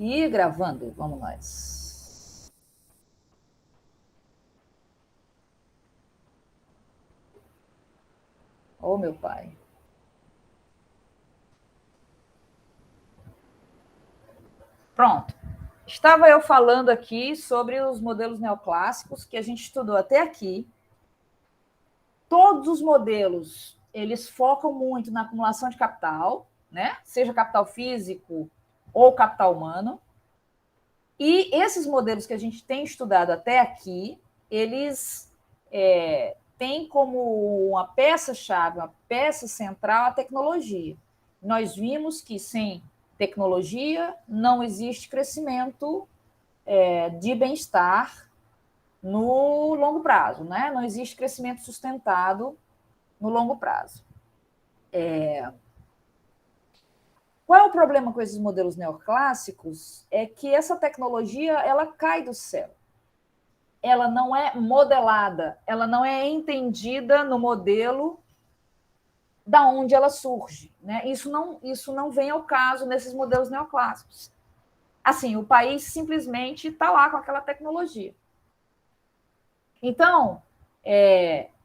E gravando, vamos nós. Oh, meu pai. Pronto. Estava eu falando aqui sobre os modelos neoclássicos que a gente estudou até aqui. Todos os modelos, eles focam muito na acumulação de capital, né? Seja capital físico ou capital humano. E esses modelos que a gente tem estudado até aqui, eles têm como uma peça-chave, uma peça central, a tecnologia. Nós vimos que sem tecnologia não existe crescimento de bem-estar no longo prazo, né? Não existe crescimento sustentado no longo prazo. Qual é o problema com esses modelos neoclássicos? É que essa tecnologia ela cai do céu. Ela não é modelada, ela não é entendida no modelo da onde ela surge, né? Isso não vem ao caso nesses modelos neoclássicos. Assim, o país simplesmente está lá com aquela tecnologia. Então,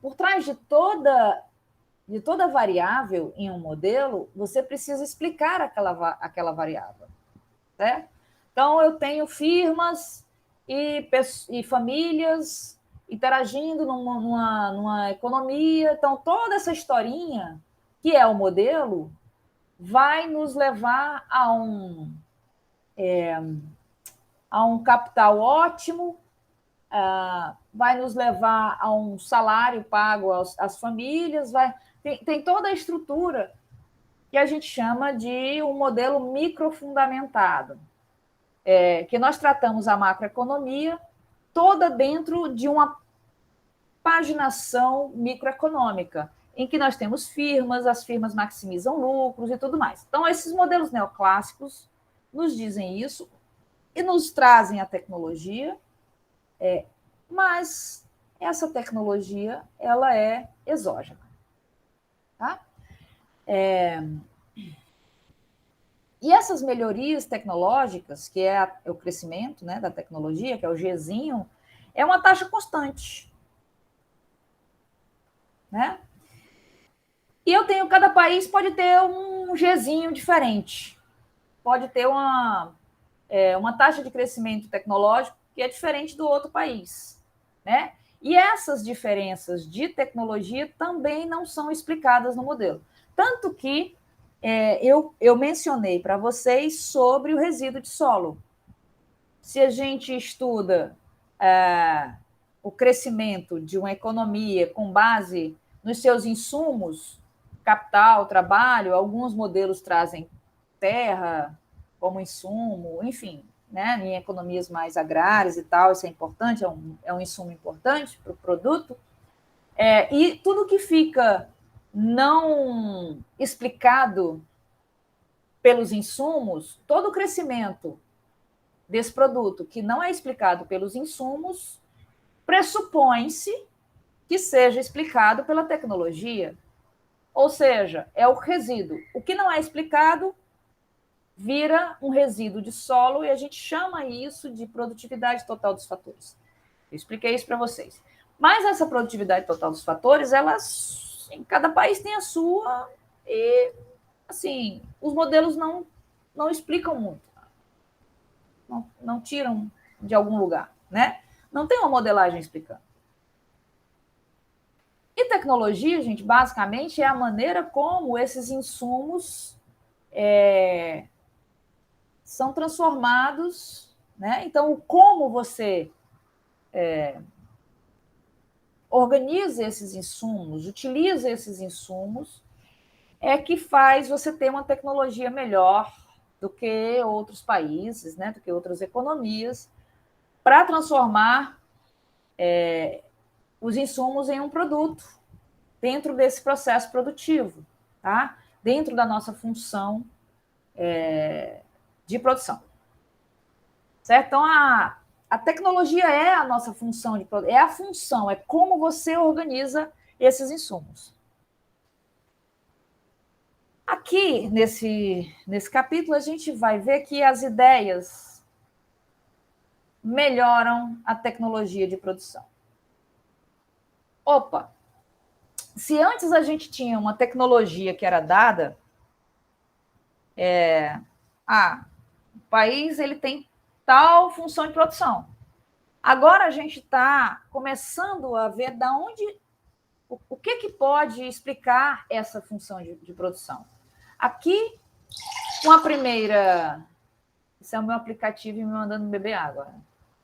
por trás de toda variável em um modelo, você precisa explicar aquela variável. Certo? Então, eu tenho firmas e famílias interagindo numa economia. Então, toda essa historinha, que é o modelo, vai nos levar a um capital ótimo, vai nos levar a um salário pago às famílias, tem toda a estrutura que a gente chama de um modelo microfundamentado, que nós tratamos a macroeconomia toda dentro de uma paginação microeconômica, em que nós temos firmas, as firmas maximizam lucros e tudo mais. Então, esses modelos neoclássicos nos dizem isso e nos trazem a tecnologia, mas essa tecnologia ela é exógena. Tá? E essas melhorias tecnológicas, que é o crescimento, né, da tecnologia, que é o Gzinho, é uma taxa constante. Né? E cada país pode ter um Gzinho diferente. Pode ter uma taxa de crescimento tecnológico que é diferente do outro país. Né? E essas diferenças de tecnologia também não são explicadas no modelo. Tanto que eu mencionei para vocês sobre o resíduo de solo. Se a gente estuda o crescimento de uma economia com base nos seus insumos, capital, trabalho, alguns modelos trazem terra como insumo, enfim, né, em economias mais agrárias e tal, isso é importante, é um insumo importante para o produto. E tudo que fica não explicado pelos insumos, todo o crescimento desse produto que não é explicado pelos insumos, pressupõe-se que seja explicado pela tecnologia. Ou seja, é o resíduo. O que não é explicado vira um resíduo de solo e a gente chama isso de produtividade total dos fatores. Eu expliquei isso para vocês. Mas essa produtividade total dos fatores, em cada país tem a sua e, assim, os modelos não explicam muito. Não tiram de algum lugar, né? Não tem uma modelagem explicando. E tecnologia, gente, basicamente é a maneira como esses insumos são transformados, né? Então, como você organiza esses insumos, utiliza esses insumos, é que faz você ter uma tecnologia melhor do que outros países, né? Do que outras economias, para transformar os insumos em um produto dentro desse processo produtivo, tá? Dentro da nossa função de produção. Certo? Então, a tecnologia é a nossa função de produção, é a função, é como você organiza esses insumos. Aqui, nesse capítulo, a gente vai ver que as ideias melhoram a tecnologia de produção? Opa! Se antes a gente tinha uma tecnologia que era dada, o país ele tem tal função de produção. Agora a gente está começando a ver da onde, o que pode explicar essa função de produção. Aqui, uma primeira... Esse é o meu aplicativo me mandando beber água.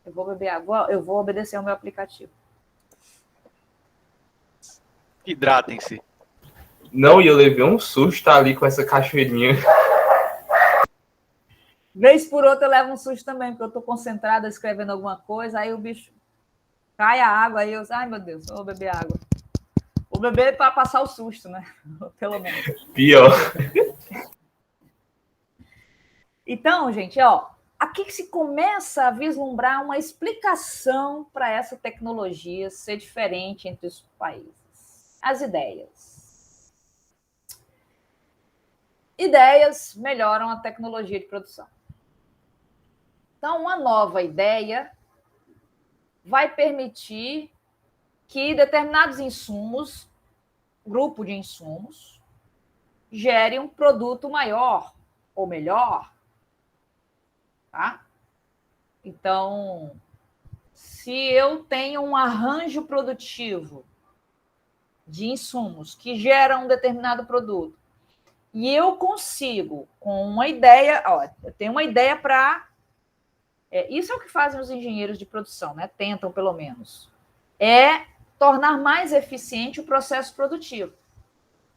Eu vou beber água, eu vou obedecer ao meu aplicativo. Hidratem-se. Não, e eu levei um susto ali com essa cachoeirinha. Vez por outra eu levo um susto também, porque eu estou concentrada escrevendo alguma coisa, aí o bicho cai a água, aí eu... Ai, meu Deus, eu vou beber água. Vou beber para passar o susto, né? Pelo menos. Pior. Então, gente, ó, aqui que se começa a vislumbrar uma explicação para essa tecnologia ser diferente entre os países. As ideias. Ideias melhoram a tecnologia de produção. Então, uma nova ideia vai permitir que determinados insumos, grupo de insumos, gere um produto maior ou melhor. Tá? Então, se eu tenho um arranjo produtivo de insumos que geram um determinado produto e eu consigo, com uma ideia, ó, eu tenho uma ideia para... isso é o que fazem os engenheiros de produção, né? Tentam, pelo menos. É tornar mais eficiente o processo produtivo.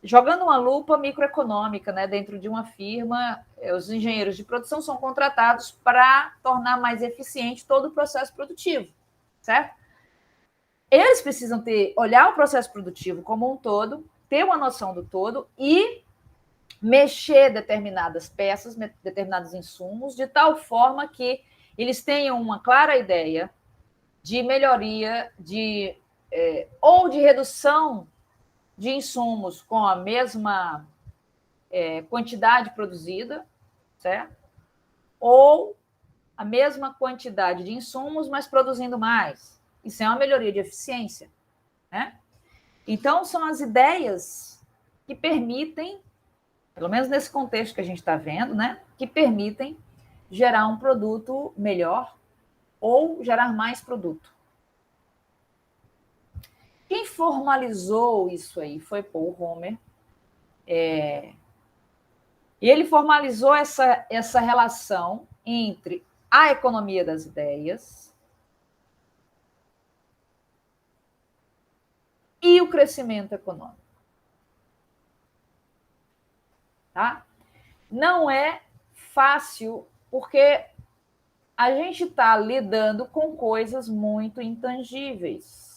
Jogando uma lupa microeconômica, né, dentro de uma firma, os engenheiros de produção são contratados para tornar mais eficiente todo o processo produtivo, certo? Eles precisam olhar o processo produtivo como um todo, ter uma noção do todo e mexer determinadas peças, determinados insumos, de tal forma que eles tenham uma clara ideia de melhoria ou de redução de insumos com a mesma quantidade produzida, certo? Ou a mesma quantidade de insumos, mas produzindo mais. Isso é uma melhoria de eficiência, né? Então, são as ideias que permitem, pelo menos nesse contexto que a gente está vendo, né? Que permitem gerar um produto melhor ou gerar mais produto. Quem formalizou isso aí foi Paul Romer. E ele formalizou essa relação entre a economia das ideias e o crescimento econômico. Tá? Não é fácil, porque a gente está lidando com coisas muito intangíveis.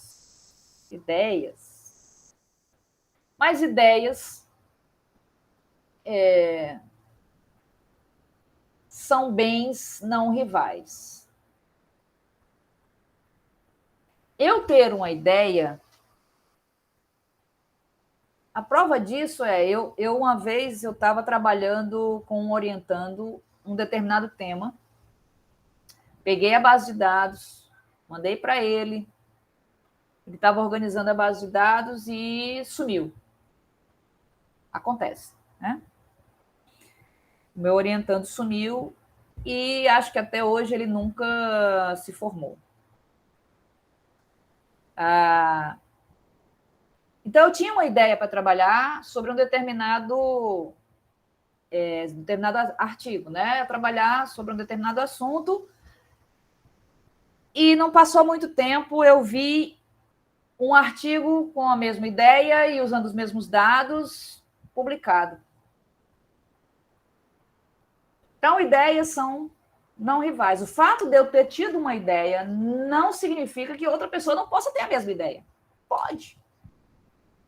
Ideias. Mas ideias são bens não rivais. Eu ter uma ideia, a prova disso eu uma vez eu estava trabalhando orientando um determinado tema, peguei a base de dados, mandei para ele estava organizando a base de dados e sumiu. Acontece, né? O meu orientando sumiu e acho que até hoje ele nunca se formou. Então, eu tinha uma ideia para trabalhar sobre um determinado artigo, né? Trabalhar sobre um determinado assunto e não passou muito tempo, eu vi um artigo com a mesma ideia e usando os mesmos dados publicado. Então, ideias são não rivais. O fato de eu ter tido uma ideia não significa que outra pessoa não possa ter a mesma ideia. Pode.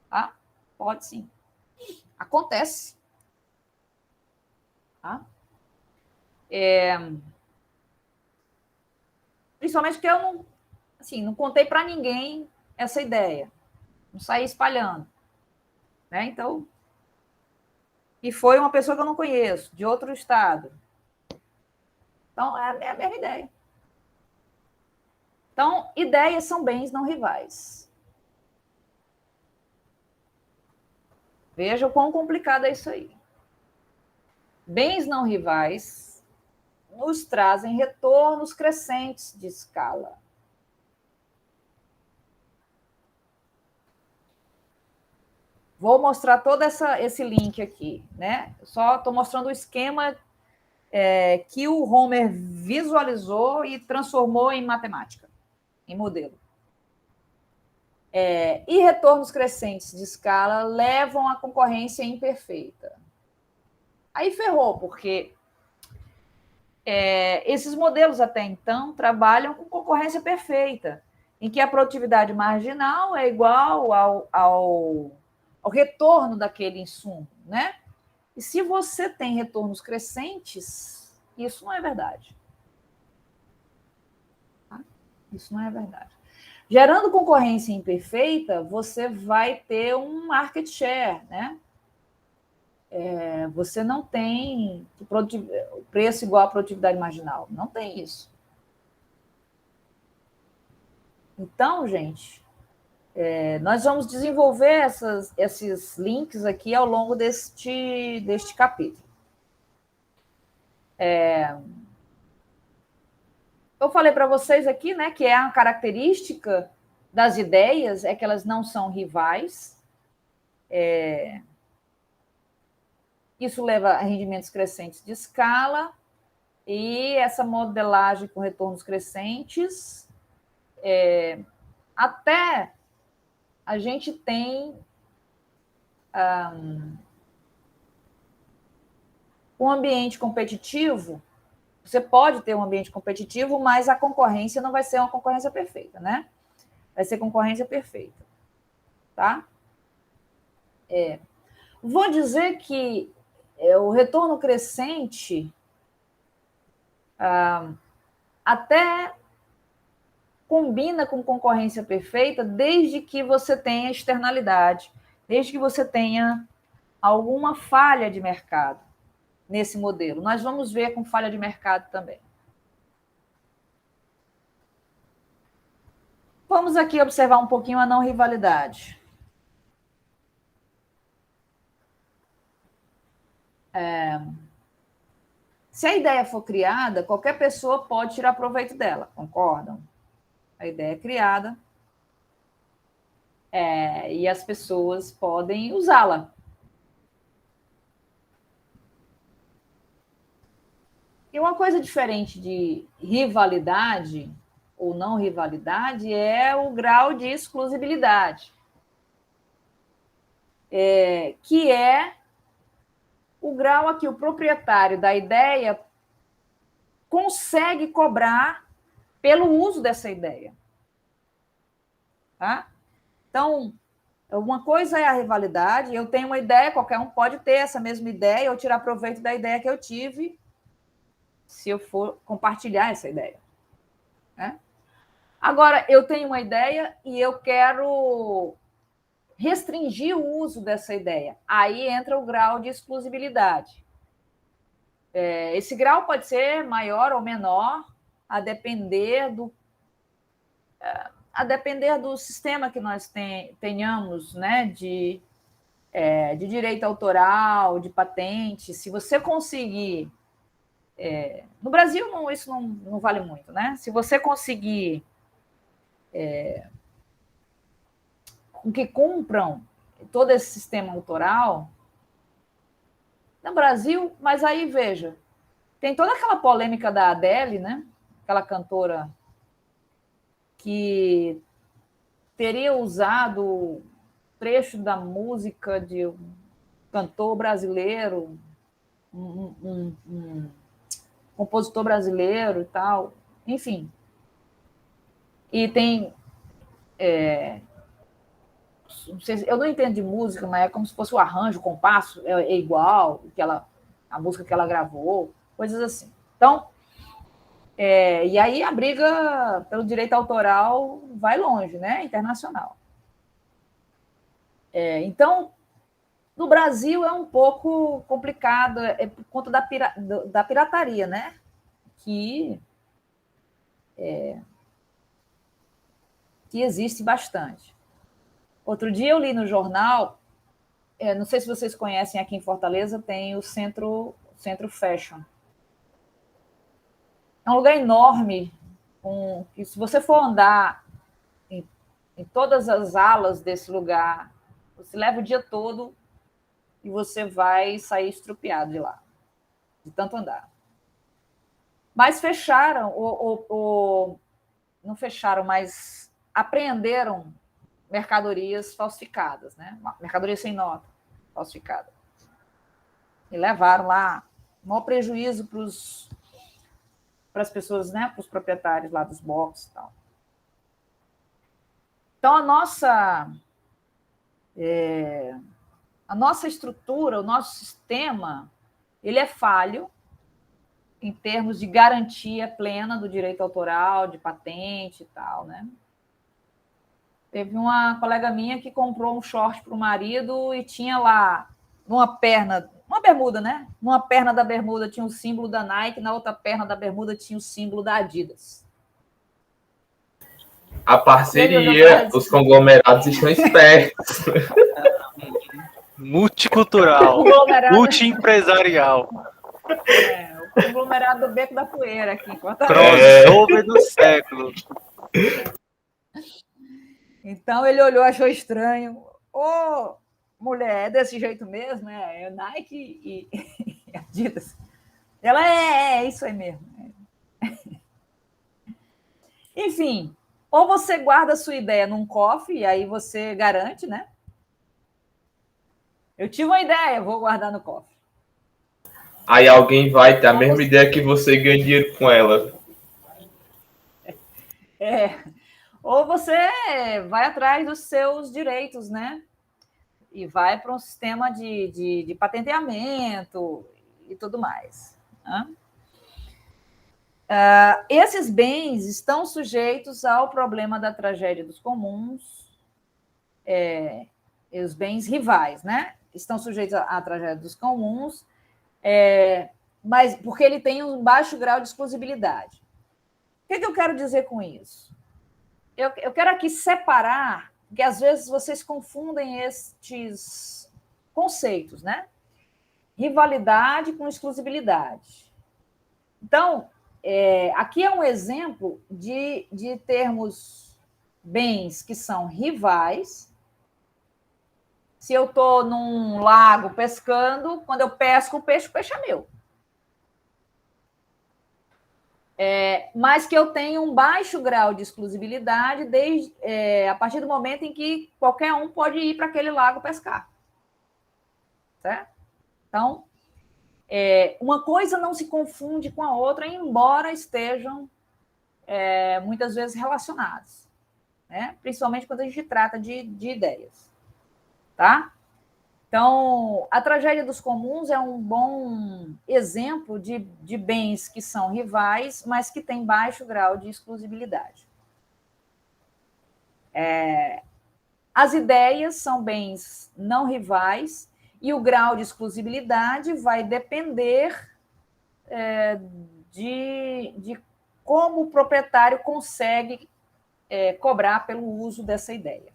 Tá? Pode sim. Acontece. Tá? Principalmente porque eu não contei para ninguém essa ideia. Não saí espalhando. Né? Então, e foi uma pessoa que eu não conheço, de outro estado. Então, é a mesma ideia. Então, ideias são bens não rivais. Veja o quão complicado é isso aí. Bens não rivais nos trazem retornos crescentes de escala. Vou mostrar todo esse link aqui, né? Só estou mostrando o esquema que o Homer visualizou e transformou em matemática, em modelo. E retornos crescentes de escala levam à concorrência imperfeita. Aí ferrou, porque esses modelos até então trabalham com concorrência perfeita, em que a produtividade marginal é igual ao retorno daquele insumo, né? E se você tem retornos crescentes, isso não é verdade. Tá? Isso não é verdade. Gerando concorrência imperfeita, você vai ter um market share, né? Você não tem preço igual à produtividade marginal. Não tem isso. Então, gente, nós vamos desenvolver esses links aqui ao longo deste capítulo. Eu falei para vocês aqui, né, que é a característica das ideias é que elas não são rivais. Isso leva a rendimentos crescentes de escala e essa modelagem com retornos crescentes. Até a gente tem um ambiente competitivo. Você pode ter um ambiente competitivo, mas a concorrência não vai ser uma concorrência perfeita, né? Vai ser concorrência perfeita, tá? Vou dizer que o retorno crescente até combina com concorrência perfeita desde que você tenha externalidade, desde que você tenha alguma falha de mercado nesse modelo. Nós vamos ver com falha de mercado também. Vamos aqui observar um pouquinho a não rivalidade. Se a ideia for criada, qualquer pessoa pode tirar proveito dela, concordam? A ideia é criada e as pessoas podem usá-la. E uma coisa diferente de rivalidade ou não rivalidade é o grau de exclusibilidade, que é o grau a que o proprietário da ideia consegue cobrar pelo uso dessa ideia. Tá? Então, uma coisa é a rivalidade, eu tenho uma ideia, qualquer um pode ter essa mesma ideia ou tirar proveito da ideia que eu tive, se eu for compartilhar essa ideia. Né? Agora, eu tenho uma ideia e eu quero restringir o uso dessa ideia. Aí entra o grau de exclusibilidade. Esse grau pode ser maior ou menor, a depender do sistema que nós tenhamos, né, de direito autoral, de patente. Se você conseguir... no Brasil, isso não vale muito, né? Se você conseguir com que cumpram todo esse sistema autoral, no Brasil, mas aí, veja, tem toda aquela polêmica da Adele, né? Aquela cantora que teria usado trecho da música de um cantor brasileiro, um compositor brasileiro e tal, enfim. E tem... eu não entendo de música, mas é como se fosse o arranjo, o compasso é igual a música que ela gravou, coisas assim. Então, e aí a briga pelo direito autoral vai longe, né? Internacional. Então, no Brasil é um pouco complicado, por conta da pirataria, né? Que que existe bastante. Outro dia eu li no jornal, não sei se vocês conhecem, aqui em Fortaleza tem o Centro Fashion. É um lugar enorme, que se você for andar em todas as alas desse lugar, você leva o dia todo e você vai sair estrupiado de lá, de tanto andar. Mas fecharam, não fecharam, mas apreenderam mercadorias falsificadas, né? Mercadoria sem nota, falsificada. E levaram lá o maior prejuízo para as pessoas, né? Para os proprietários lá dos boxes e tal. Então, a nossa estrutura, o nosso sistema, ele é falho em termos de garantia plena do direito autoral, de patente e tal, né? Teve uma colega minha que comprou um short para o marido e tinha lá, numa perna, uma bermuda, né? Numa perna da bermuda tinha o símbolo da Nike, na outra perna da bermuda tinha o símbolo da Adidas. A parceria, os conglomerados estão espertos. Multicultural, multiempresarial. O conglomerado do Beco da Poeira aqui. Crossover do século. Então ele olhou, achou estranho. Ô, mulher, é desse jeito mesmo? É Nike e Adidas. Ela é isso aí mesmo. Enfim, ou você guarda a sua ideia num cofre, e aí você garante, né? Eu tive uma ideia, vou guardar no cofre. Aí alguém vai ter a mesma ideia que você ganha dinheiro com ela. Ou você vai atrás dos seus direitos, né? E vai para um sistema de patenteamento e tudo mais. Né? Esses bens estão sujeitos ao problema da tragédia dos comuns, os bens rivais, né? Estão sujeitos à tragédia dos comuns, mas porque ele tem um baixo grau de exclusibilidade. O que eu quero dizer com isso? Eu quero aqui separar, porque às vezes vocês confundem estes conceitos, né? Rivalidade com exclusibilidade. Então, aqui é um exemplo de termos bens que são rivais. Se eu estou num lago pescando, quando eu pesco o peixe é meu. Mas que eu tenho um baixo grau de exclusibilidade a partir do momento em que qualquer um pode ir para aquele lago pescar. Certo? Então, uma coisa não se confunde com a outra, embora estejam muitas vezes relacionadas, né? Principalmente quando a gente trata de ideias. Tá? Então, a tragédia dos comuns é um bom exemplo de bens que são rivais, mas que têm baixo grau de exclusibilidade. As ideias são bens não rivais e o grau de exclusibilidade vai depender de como o proprietário consegue cobrar pelo uso dessa ideia.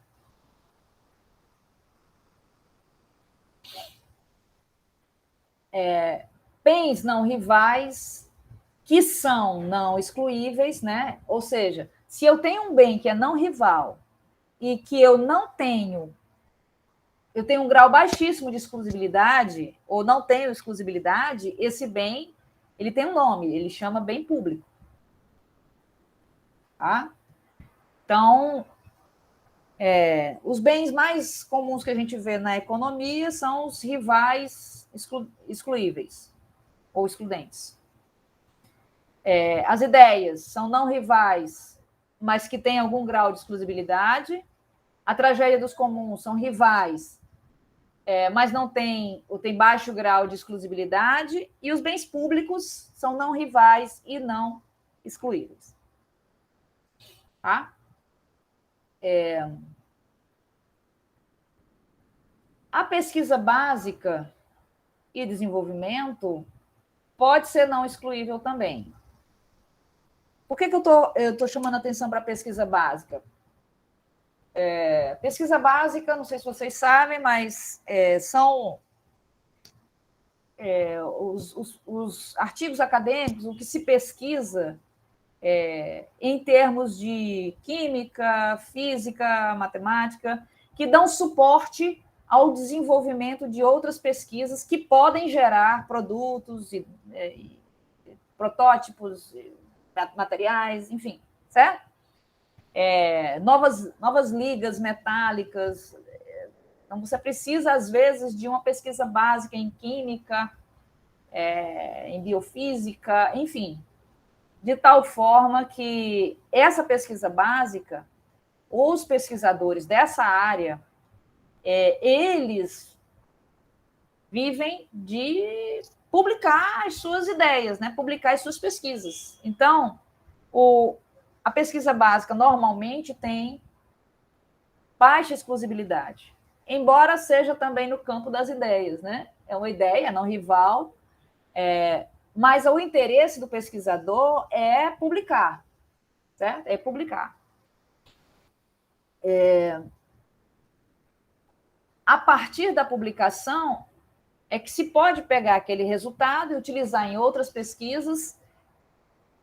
Bens não rivais que são não excluíveis, né? Ou seja, se eu tenho um bem que é não rival e que eu tenho um grau baixíssimo de exclusibilidade ou não tenho exclusibilidade, esse bem ele tem um nome, ele chama bem público. Tá? Então, os bens mais comuns que a gente vê na economia são os rivais excluíveis ou excludentes. As ideias são não rivais, mas que têm algum grau de exclusibilidade. A tragédia dos comuns são rivais, mas não tem baixo grau de exclusibilidade. E os bens públicos são não rivais e não excluíveis. Tá? A pesquisa básica e desenvolvimento pode ser não excluível também. Por que eu estou chamando a atenção para a pesquisa básica? pesquisa básica, não sei se vocês sabem, mas são os artigos acadêmicos, o que se pesquisa em termos de química, física, matemática, que dão suporte ao desenvolvimento de outras pesquisas que podem gerar produtos e protótipos, materiais, enfim, certo? Novas ligas metálicas. Então, você precisa, às vezes, de uma pesquisa básica em química, em biofísica, enfim, de tal forma que essa pesquisa básica, os pesquisadores dessa área, eles vivem de publicar as suas ideias, né? Publicar as suas pesquisas. Então, a pesquisa básica normalmente tem baixa exclusibilidade, embora seja também no campo das ideias, né? É uma ideia, não rival, mas o interesse do pesquisador é publicar, certo? É publicar. A partir da publicação é que se pode pegar aquele resultado e utilizar em outras pesquisas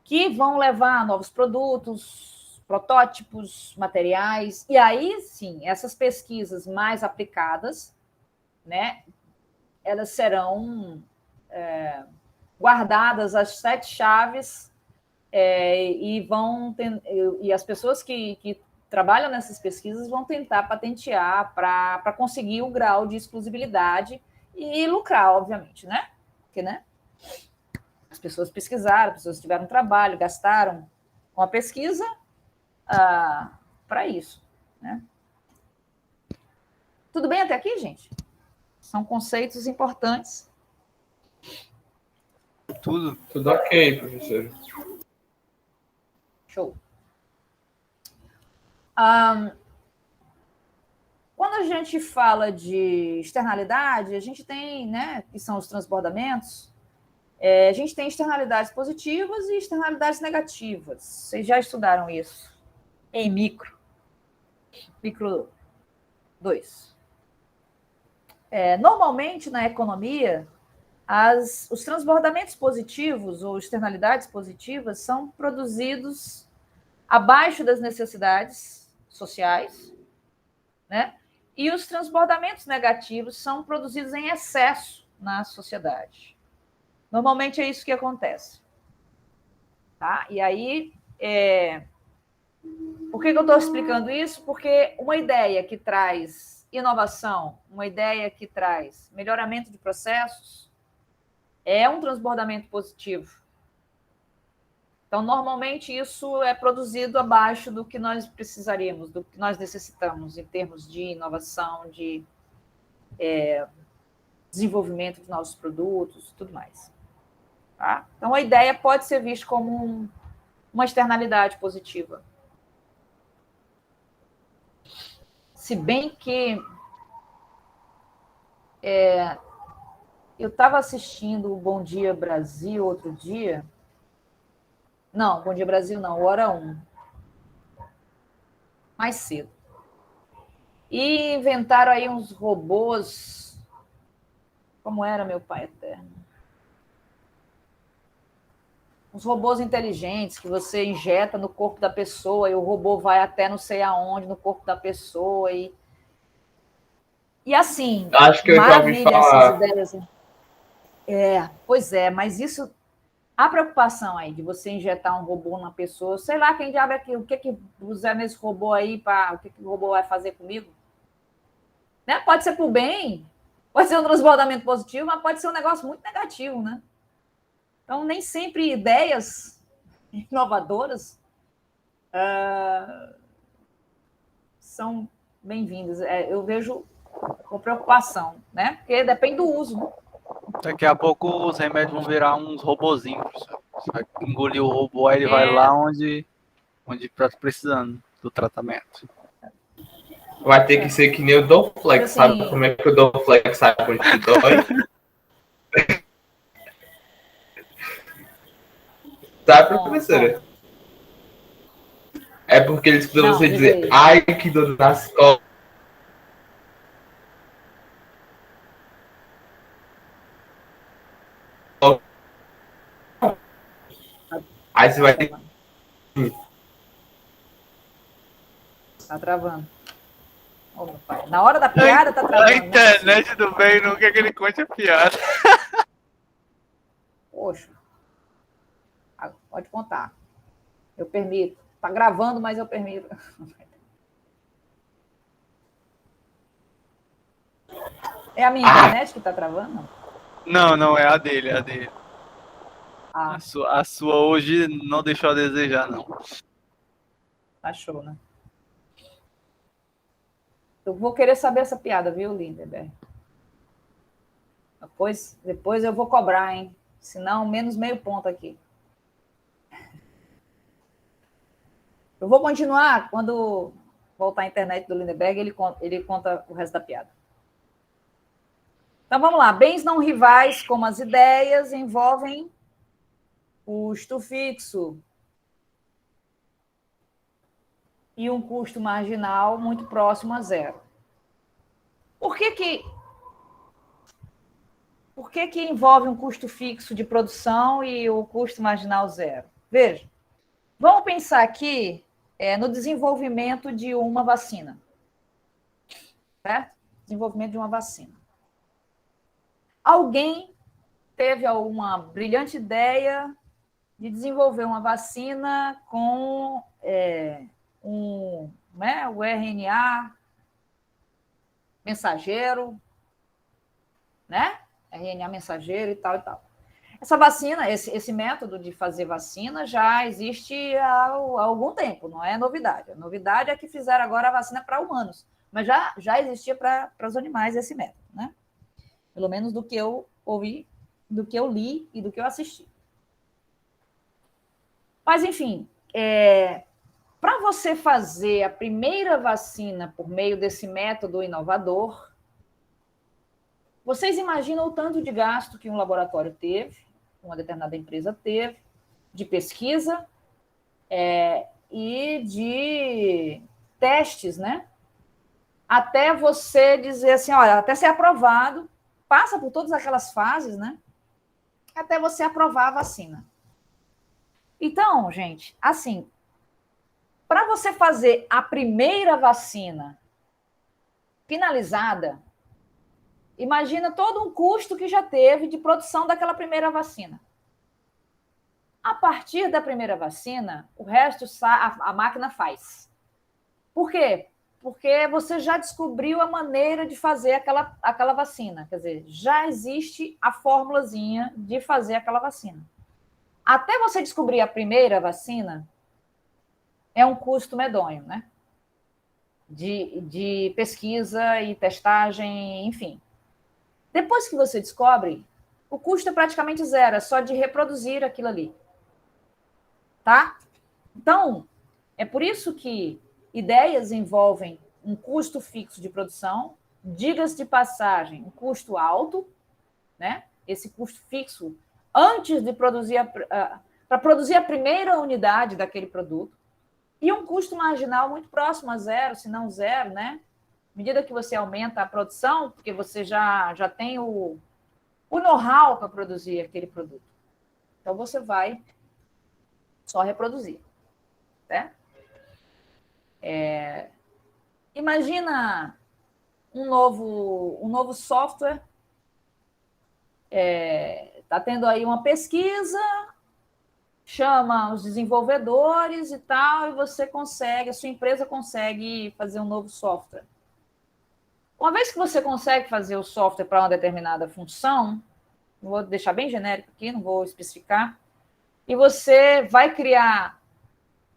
que vão levar a novos produtos, protótipos, materiais, e aí sim, essas pesquisas mais aplicadas, né, elas serão guardadas as 7 chaves e as pessoas que trabalham nessas pesquisas vão tentar patentear para conseguir o grau de exclusibilidade e lucrar, obviamente, né? Porque, né? As pessoas pesquisaram, as pessoas tiveram trabalho, gastaram com a pesquisa para isso, né? Tudo bem até aqui, gente? São conceitos importantes. Tudo ok, professor. Show. Quando a gente fala de externalidade, a gente tem, né, que são os transbordamentos, a gente tem externalidades positivas e externalidades negativas. Vocês já estudaram isso em micro 2. Normalmente, na economia, os transbordamentos positivos ou externalidades positivas são produzidos abaixo das necessidades sociais, né? E os transbordamentos negativos são produzidos em excesso na sociedade. Normalmente é isso que acontece. Tá? E aí, por que eu estou explicando isso? Porque uma ideia que traz inovação, uma ideia que traz melhoramento de processos, é um transbordamento positivo. Então, normalmente, isso é produzido abaixo do que nós precisaríamos, do que nós necessitamos em termos de inovação, de desenvolvimento de novos produtos e tudo mais. Tá? Então, a ideia pode ser vista como uma externalidade positiva. Se bem que eu estava assistindo o Bom Dia Brasil outro dia. Não, Bom Dia Brasil não, Hora 1. Mais cedo. E inventaram aí uns robôs. Como era, meu pai eterno? Uns robôs inteligentes que você injeta no corpo da pessoa e o robô vai até não sei aonde no corpo da pessoa. E assim, acho que eu já ouvi falar. Essas ideias. Pois é, mas isso... A preocupação aí de você injetar um robô na pessoa, sei lá quem diabo é aquilo, o que puser nesse robô aí, o que o robô vai fazer comigo? Né? Pode ser para o bem, pode ser um transbordamento positivo, mas pode ser um negócio muito negativo, né? Então, nem sempre ideias inovadoras são bem-vindas. Eu vejo com preocupação, né? Porque depende do uso, né? Daqui a pouco os remédios vão virar uns robozinhos, professor. Você vai engolir o robô, aí ele vai lá onde está precisando do tratamento. Vai ter que ser que nem o Dorflex, assim, sabe como é que o Dorflex sabe onde dói? Sabe, professora? É porque eles precisam Não, você dizer, dizer. ai, que dor nas costas. Aí você Tá vai ter travando. que. Tá travando. Ô, meu pai. Na hora da A piada tá travando. Não é possível. internet do bem não quer que ele conte a piada. Poxa. Pode contar. Eu permito. Tá gravando, mas eu permito. É a minha internet que tá travando? Não, não, é a dele, é a dele. Ah, A sua hoje não deixou a desejar, não. tá show, né? Eu vou querer saber essa piada, viu, Lindenberg? Depois eu vou cobrar, hein? Senão, menos meio ponto aqui. Eu vou continuar. Quando voltar a internet do Lindenberg, ele conta o resto da piada. Então, vamos lá. Bens não rivais, como as ideias, envolvem custo fixo e um custo marginal muito próximo a zero. Por que envolve um custo fixo de produção e o custo marginal zero? Veja, vamos pensar aqui no desenvolvimento de uma vacina, certo? Desenvolvimento de uma vacina. Alguém teve uma brilhante ideia de desenvolver uma vacina com o RNA mensageiro, né? RNA mensageiro e tal e tal. Essa vacina, esse método de fazer vacina já existe há algum tempo, não é novidade. A novidade é que fizeram agora a vacina para humanos, mas já existia para os animais esse método, né? Pelo menos do que eu ouvi, do que eu li e do que eu assisti. Mas, enfim, para você fazer a primeira vacina por meio desse método inovador, vocês imaginam o tanto de gasto que um laboratório teve, uma determinada empresa teve, de pesquisa e de testes, né? Até você dizer assim, olha, até ser aprovado, passa por todas aquelas fases, né? Até você aprovar a vacina. Então, gente, assim, para você fazer a primeira vacina finalizada, imagina todo um custo que já teve de produção daquela primeira vacina. A partir da primeira vacina, o resto a máquina faz. Por quê? Porque você já descobriu a maneira de fazer aquela vacina. Quer dizer, já existe a formulazinha de fazer aquela vacina. Até você descobrir a primeira vacina, é um custo medonho, né? De pesquisa e testagem, enfim. Depois que você descobre, o custo é praticamente zero, é só de reproduzir aquilo ali. Tá? Então, é por isso que ideias envolvem um custo fixo de produção, diga-se de passagem, um custo alto, né? Esse custo fixo, antes de produzir, para produzir a primeira unidade daquele produto, e um custo marginal muito próximo a zero, se não zero, né? À medida que você aumenta a produção, porque você já tem o know-how para produzir aquele produto. Então, você vai só reproduzir. Né? Imagina um novo software, está tendo aí uma pesquisa, chama os desenvolvedores e tal, e você consegue, a sua empresa consegue fazer um novo software. Uma vez que você consegue fazer o software para uma determinada função, vou deixar bem genérico aqui, não vou especificar, e você vai criar,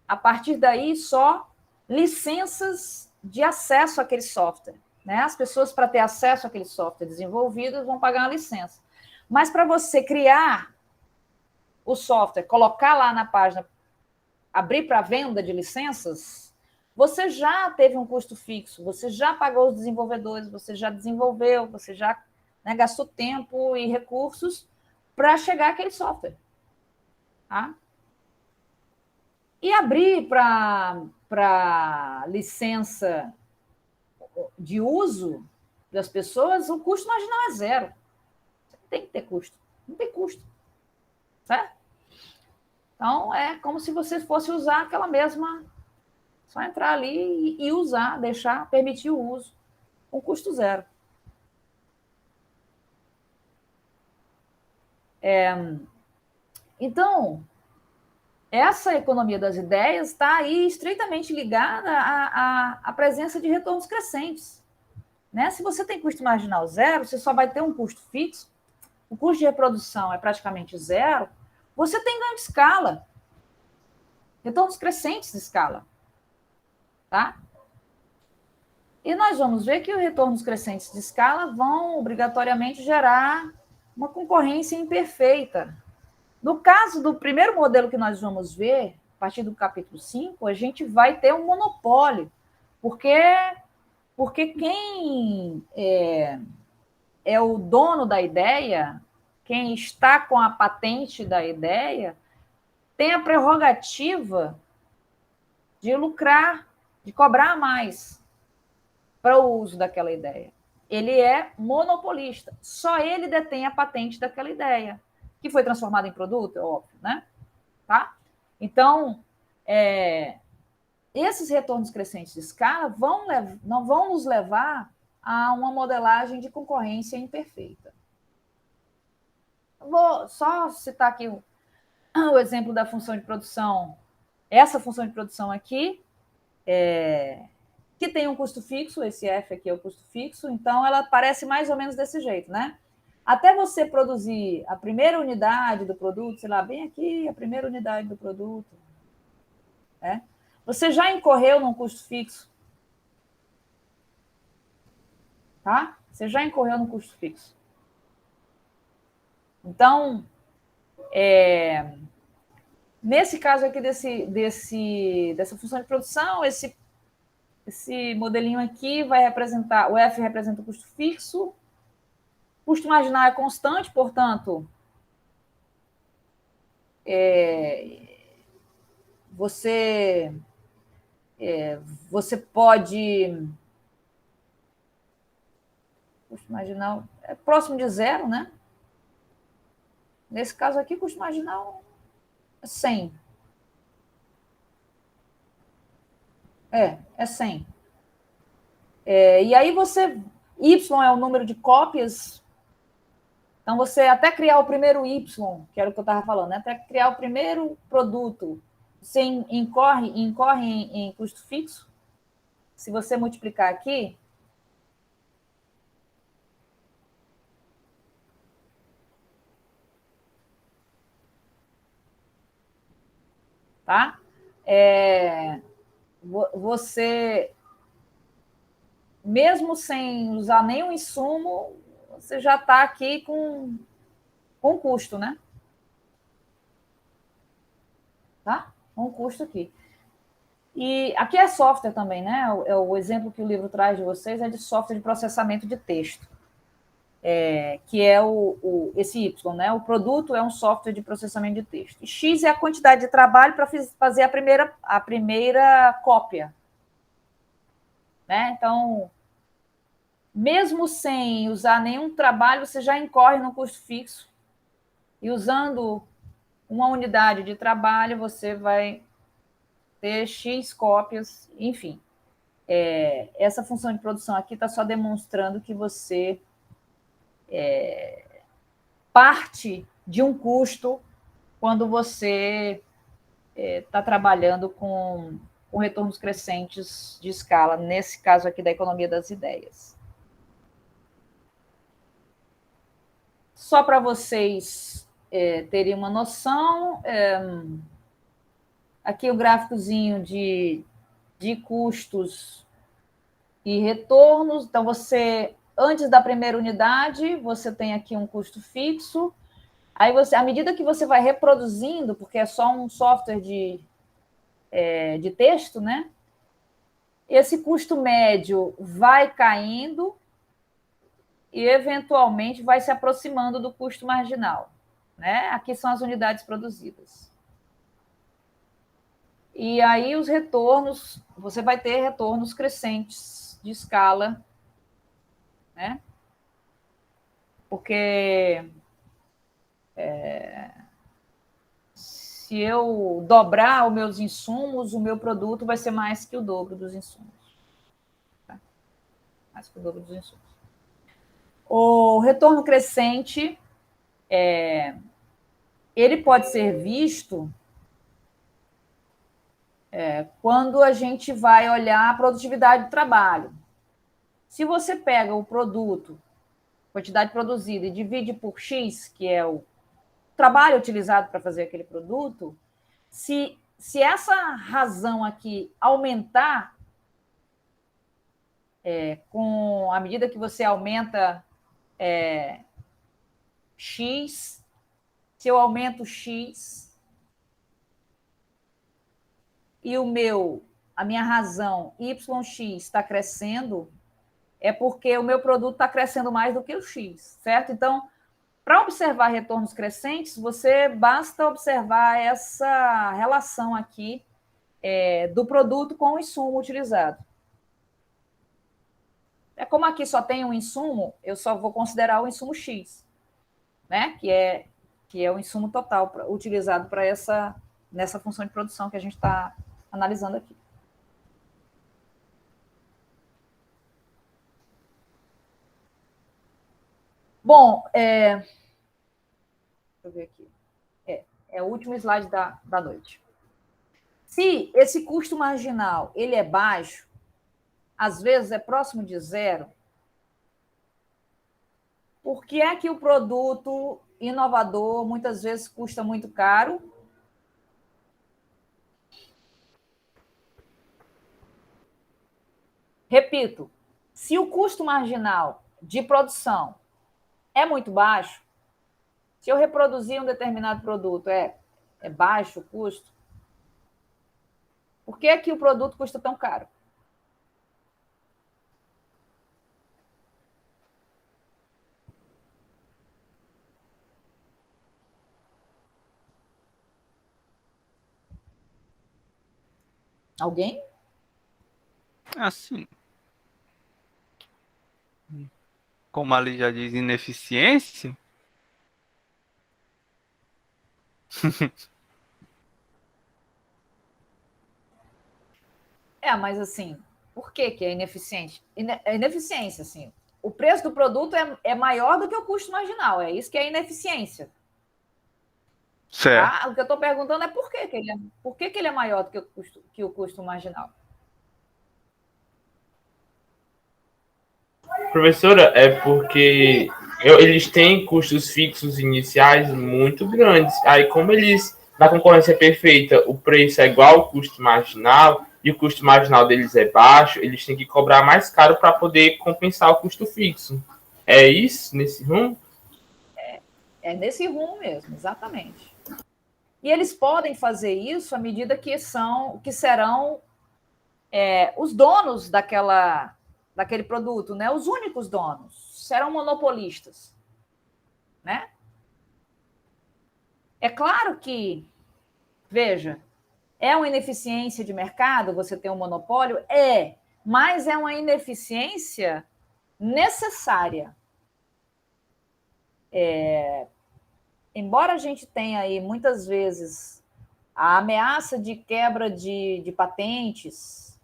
a partir daí, só licenças de acesso àquele software. Né? As pessoas, para ter acesso àquele software desenvolvido, vão pagar uma licença. Mas para você criar o software, colocar lá na página, abrir para venda de licenças, você já teve um custo fixo, você já pagou os desenvolvedores, você já desenvolveu, você já gastou tempo e recursos para chegar àquele software. Tá? E abrir para para licença de uso das pessoas, o custo marginal é zero. Tem que ter custo. Não tem custo. Certo? Então, é como se você fosse usar aquela mesma... Só entrar ali e usar, deixar, permitir o uso, com custo zero. Então, essa economia das ideias está aí estreitamente ligada à presença de retornos crescentes. Né? Se você tem custo marginal zero, você só vai ter um custo fixo, o custo de reprodução é praticamente zero, você tem ganho de escala, retornos crescentes de escala. Tá? E nós vamos ver que os retornos crescentes de escala vão obrigatoriamente gerar uma concorrência imperfeita. No caso do primeiro modelo que nós vamos ver, a partir do capítulo 5, a gente vai ter um monopólio, porque quem é o dono da ideia, quem está com a patente da ideia, tem a prerrogativa de lucrar, de cobrar mais para o uso daquela ideia. Ele é monopolista, só ele detém a patente daquela ideia, que foi transformada em produto, é óbvio, né? Tá? Então, esses retornos crescentes de escala não vão nos levar a uma modelagem de concorrência imperfeita. Vou só citar aqui o exemplo da função de produção. Essa função de produção aqui, que tem um custo fixo, esse F aqui é o custo fixo, então ela parece mais ou menos desse jeito, né? Até você produzir a primeira unidade do produto, sei lá, bem aqui, a primeira unidade do produto, né? Você já incorreu num custo fixo, tá? Você já incorreu num custo fixo. Então, nesse caso aqui dessa função de produção, esse modelinho aqui vai representar, o F representa o custo fixo, custo marginal é constante, portanto, você pode... Custo marginal é próximo de zero, né? Nesse caso aqui, custo marginal é 100. É 100. E aí Y é o número de cópias. Então, você até criar o primeiro Y, que era o que eu estava falando, né? Até criar o primeiro produto, você incorre em custo fixo. Se você multiplicar aqui, tá? Você, mesmo sem usar nenhum insumo, você já está aqui com custo, né? Tá? Com custo aqui. E aqui é software também, né? O exemplo que o livro traz de vocês é de software de processamento de texto, que é esse Y, né? O produto é um software de processamento de texto. E X é a quantidade de trabalho para fazer a primeira cópia. Né? Então, mesmo sem usar nenhum trabalho, você já incorre no custo fixo. E usando uma unidade de trabalho, você vai ter X cópias, enfim. Essa função de produção aqui está só demonstrando que você parte de um custo quando você está trabalhando com retornos crescentes de escala, nesse caso aqui da economia das ideias. Só para vocês terem uma noção, aqui o gráficozinho de custos e retornos. Então, antes da primeira unidade, você tem aqui um custo fixo. Aí, à medida que você vai reproduzindo, porque é só um software de texto, né? Esse custo médio vai caindo e, eventualmente, vai se aproximando do custo marginal. Né? Aqui são as unidades produzidas. E aí os retornos, você vai ter retornos crescentes de escala, né? Porque se eu dobrar os meus insumos, o meu produto vai ser mais que o dobro dos insumos. Tá? Mais que o dobro dos insumos. O retorno crescente, ele pode ser visto quando a gente vai olhar a produtividade do trabalho. Se você pega o produto, quantidade produzida, e divide por X, que é o trabalho utilizado para fazer aquele produto, se essa razão aqui aumentar, com a medida que você aumenta X, se eu aumento X e a minha razão YX está crescendo, é porque o meu produto está crescendo mais do que o X, certo? Então, para observar retornos crescentes, você basta observar essa relação aqui do produto com o insumo utilizado. Como aqui só tem um insumo, eu só vou considerar o insumo X, né? Que é o insumo total utilizado para nessa função de produção que a gente está analisando aqui. Bom, deixa eu ver aqui. É o último slide da noite. Se esse custo marginal ele é baixo, às vezes é próximo de zero, por que é que o produto inovador muitas vezes custa muito caro? Repito, se o custo marginal de produção é muito baixo, se eu reproduzir um determinado produto, é baixo o custo, por que é que o produto custa tão caro? Alguém? Assim, como ali já diz, ineficiência. Mas assim, por que é ineficiente? É ineficiência, assim. O preço do produto é maior do que o custo marginal, é isso que é ineficiência. Certo. Tá? O que eu estou perguntando é por que ele é maior do que o custo marginal. Professora, é porque eles têm custos fixos iniciais muito grandes. Aí, como eles, na concorrência perfeita, o preço é igual ao custo marginal e o custo marginal deles é baixo, eles têm que cobrar mais caro para poder compensar o custo fixo. É isso, nesse rumo? É nesse rumo mesmo, exatamente. E eles podem fazer isso à medida que serão os donos daquele produto, né? Os únicos donos, serão monopolistas, né? É claro que, veja, é uma ineficiência de mercado você ter um monopólio? Mas é uma ineficiência necessária. Embora a gente tenha aí, muitas vezes, a ameaça de quebra de patentes,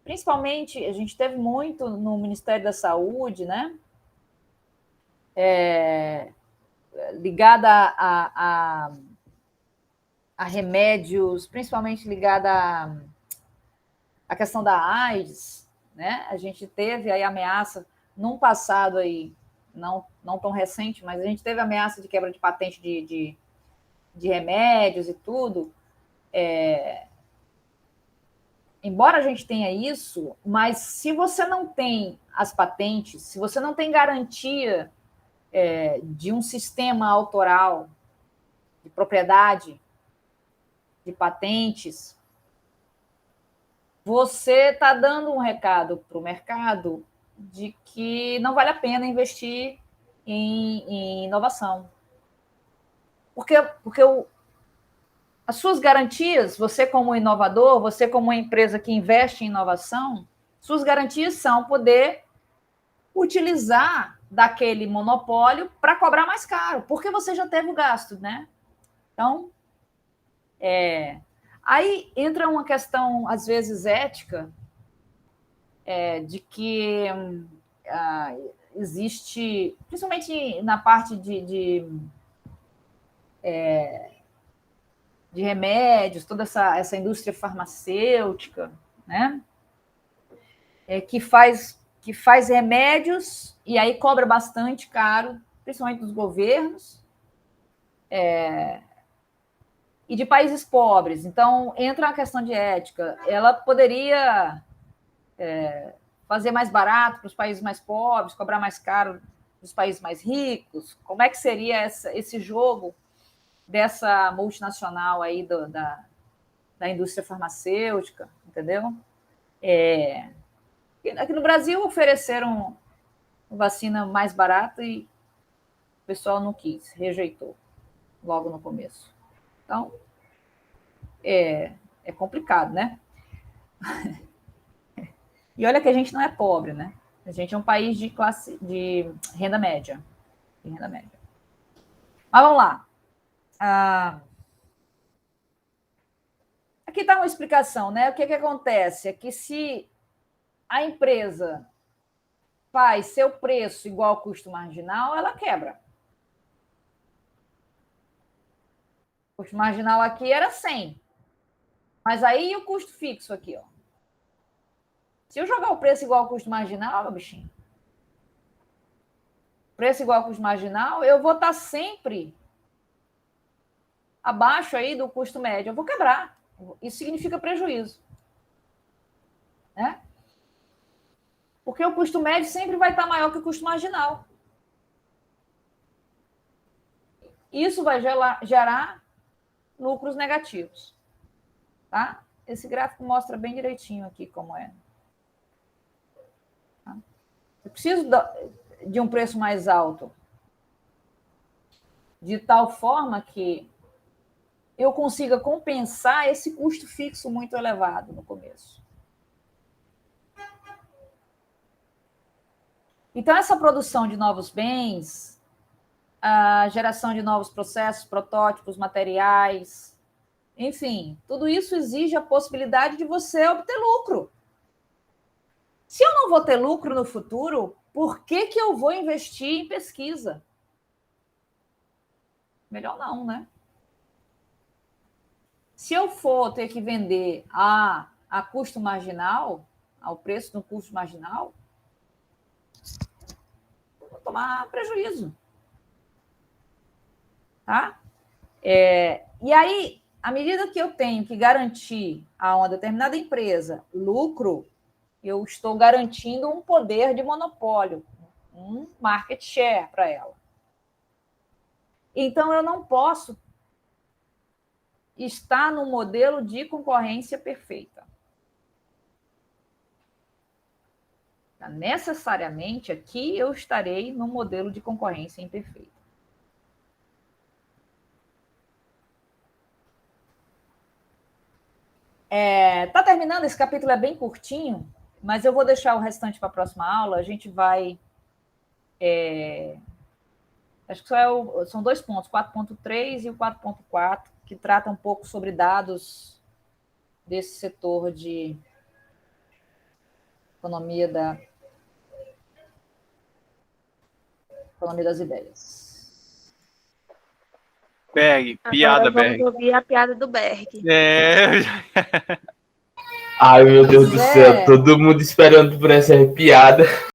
principalmente, a gente teve muito no Ministério da Saúde, né? Ligada a remédios, principalmente ligada à questão da AIDS, né? A gente teve aí ameaça num passado aí, não tão recente, mas a gente teve ameaça de quebra de patente de remédios e tudo. Embora a gente tenha isso, mas se você não tem as patentes, se você não tem garantia de um sistema autoral, de propriedade, de patentes, você está dando um recado para o mercado de que não vale a pena investir em inovação. Porque as suas garantias, você como inovador, você como uma empresa que investe em inovação, suas garantias são poder utilizar daquele monopólio para cobrar mais caro, porque você já teve o gasto, né? Então, aí entra uma questão, às vezes, ética, de que existe, principalmente na parte de remédios, toda essa indústria farmacêutica, né? Que faz remédios e aí cobra bastante caro, principalmente dos governos, e de países pobres. Então, entra a questão de ética. Ela poderia fazer mais barato para os países mais pobres, cobrar mais caro dos países mais ricos? Como é que seria esse jogo dessa multinacional aí da indústria farmacêutica, entendeu? Aqui no Brasil ofereceram vacina mais barata e o pessoal não quis, rejeitou logo no começo. Então, é complicado, né? E olha que a gente não é pobre, né? A gente é um país de renda média. Mas vamos lá. Aqui está uma explicação, né? O que acontece é que se a empresa faz seu preço igual ao custo marginal, ela quebra. O custo marginal aqui era 100. Mas aí o custo fixo aqui, ó. Se eu jogar o preço igual ao custo marginal, meu bichinho, preço igual ao custo marginal, eu vou estar sempre abaixo aí do custo médio. Eu vou quebrar. Isso significa prejuízo, né? Porque o custo médio sempre vai estar maior que o custo marginal. Isso vai gerar lucros negativos, tá? Esse gráfico mostra bem direitinho aqui como é. Tá? Eu preciso de um preço mais alto, de tal forma que eu consiga compensar esse custo fixo muito elevado no começo. Então, essa produção de novos bens, a geração de novos processos, protótipos, materiais, enfim, tudo isso exige a possibilidade de você obter lucro. Se eu não vou ter lucro no futuro, por que eu vou investir em pesquisa? Melhor não, né? Se eu for ter que vender a custo marginal, ao preço do custo marginal, eu vou tomar prejuízo. Tá? E aí, à medida que eu tenho que garantir a uma determinada empresa lucro, eu estou garantindo um poder de monopólio, um market share para ela. Então, eu não posso estar no modelo de concorrência perfeita. Necessariamente, aqui eu estarei no modelo de concorrência imperfeita. Tá terminando, esse capítulo é bem curtinho, mas eu vou deixar o restante para a próxima aula. A gente vai... acho que são 2 pontos, 4.3 e o 4.4, que tratam um pouco sobre dados desse setor de economia das ideias. Berg, piada, Berg. Vamos ouvir a piada do Berg. Ai, meu Deus do céu, todo mundo esperando por essa piada.